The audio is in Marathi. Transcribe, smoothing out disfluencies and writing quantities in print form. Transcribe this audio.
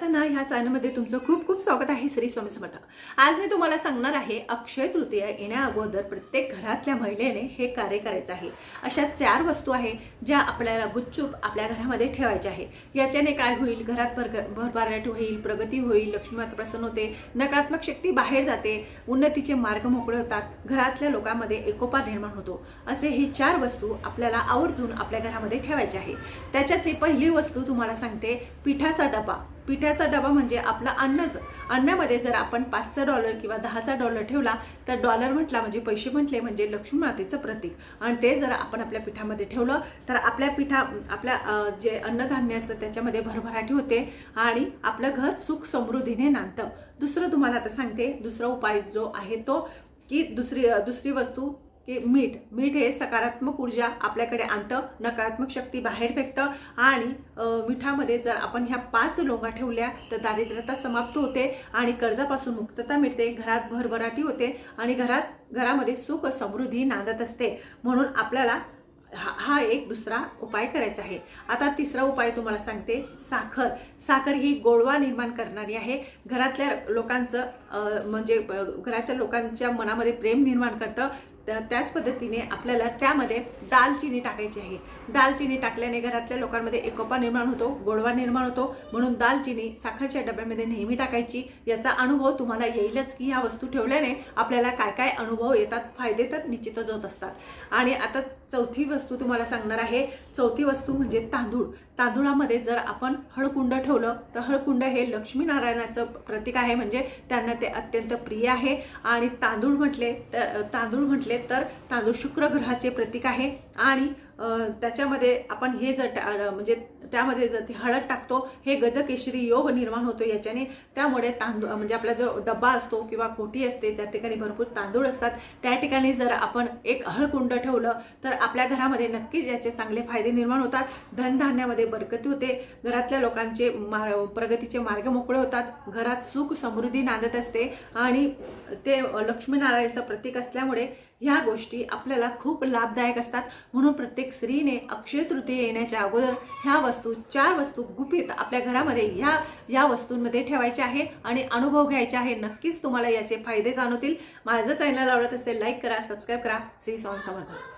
बघताना ह्या चॅनलमध्ये तुमचं खूप खूप स्वागत आहे। श्री स्वामी समर्थ। आज मी तुम्हाला सांगणार आहे अक्षय तृतीया येण्या अगोदर प्रत्येक घरातल्या महिलेने हे कार्य करायचं आहे। अशा 4 वस्तू आहे ज्या आपल्याला गुपचूप आपल्या घरामध्ये ठेवायच्या आहे। याच्याने काय होईल, घरात भरभराट होईल, प्रगती होईल, लक्ष्मी माता प्रसन्न होते, नकारात्मक शक्ती बाहेर जाते, उन्नतीचे मार्ग मोकळे होतात, घरातल्या लोकांमध्ये एकोपा निर्माण होतो। असे ही 4 वस्तू आपल्याला आवर्जून आपल्या घरामध्ये ठेवायची आहे। त्याच्यातली पहिली वस्तू तुम्हाला सांगते, पिठाचा डबा। पिठाचा डबा म्हणजे आपला अन्नामध्ये जर आपण $5 किंवा $10 ठेवला तर डॉलर म्हटला म्हणजे पैसे म्हटले म्हणजे लक्ष्मी मातेचं प्रतीक, आणि ते जर आपण आपल्या पिठामध्ये ठेवलं तर आपल्या जे अन्नधान्य असतं त्याच्यामध्ये भरभराटी होते आणि आपलं घर सुख समृद्धीने नांदतं। दुसरं तुम्हाला आता सांगते, दुसरा उपाय जो आहे तो की दुसरी वस्तू की मीठ हे सकारात्मक ऊर्जा आपल्याकडे आणतं, नकारात्मक शक्ती बाहेर फेकतं, आणि मिठामध्ये जर आपण ह्या 5 लोंगा ठेवल्या तर दारिद्र्यता समाप्त होते आणि कर्जापासून मुक्तता मिळते, घरात भरभराटी होते आणि घरामध्ये सुख समृद्धी नांदत असते। म्हणून आपल्याला हा एक दुसरा उपाय करायचा आहे। आता तिसरा उपाय तुम्हाला सांगते, साखर ही गोडवा निर्माण करणारी आहे। घरातल्या लोकांचं म्हणजे घराच्या लोकांच्या मनामध्ये प्रेम निर्माण करतं। त्याच पद्धतीने आपल्याला त्यामध्ये दालचिनी टाकायची आहे। दालचिनी टाकल्याने घरातल्या लोकांमध्ये एकोपा निर्माण होतो, गोडवा निर्माण होतो। म्हणून दालचिनी साखरच्या डब्यामध्ये नेहमी टाकायची। याचा अनुभव तुम्हाला येईलच की ह्या वस्तू ठेवल्याने आपल्याला काय काय अनुभव येतात, फायदे तर निश्चितच होत असतात। आणि आता चौथी वस्तू तुम्हाला सांगणार आहे। चौथी वस्तू म्हणजे तांदूळ। तांदूळामध्ये जर आपण हळकुंड ठेवलं तर हळकुंड हे लक्ष्मी नारायणाचं प्रतीक आहे, म्हणजे त्यांना ते अत्यंत प्रिय आहे। आणि तांदूळ म्हटले तर तांदूळ शुक्र ग्रहाचे प्रतीक आहे। आणि त्याच्यामध्ये आपण हे जर म्हणजे त्यामध्ये जर हळद टाकतो, हे गजकेशरी योग निर्माण होतो याच्याने। त्यामुळे तांदूळ म्हणजे आपला जो डब्बा असतो किंवा कोठी असते ज्या ठिकाणी भरपूर तांदूळ असतात त्या ठिकाणी जर आपण एक हळकुंड ठेवलं तर आपल्या घरामध्ये नक्कीच याचे चांगले फायदे निर्माण होतात। धनधान्यामध्ये बरकती होते, घरातल्या लोकांचे प्रगतीचे मार्ग मोकळे होतात, घरात सुख समृद्धी नांदत असते आणि ते लक्ष्मीनारायणाचं प्रतीक असल्यामुळे ह्या गोष्टी आपल्याला खूप लाभदायक असतात। म्हणून प्रत्येक स्त्रीने अक्षय तृतीया येण्याच्या अगोदर ह्या 4 वस्तू गुपित आपल्या घरामध्ये या वस्तूंमध्ये ठेवायच्या आहे आणि अनुभव घ्यायचे आहे। नक्कीच तुम्हाला याचे फायदे जाणवतील। माझं चॅनल आवडत असेल लाईक करा, सबस्क्राईब करा। श्री स्वामी समर्थ।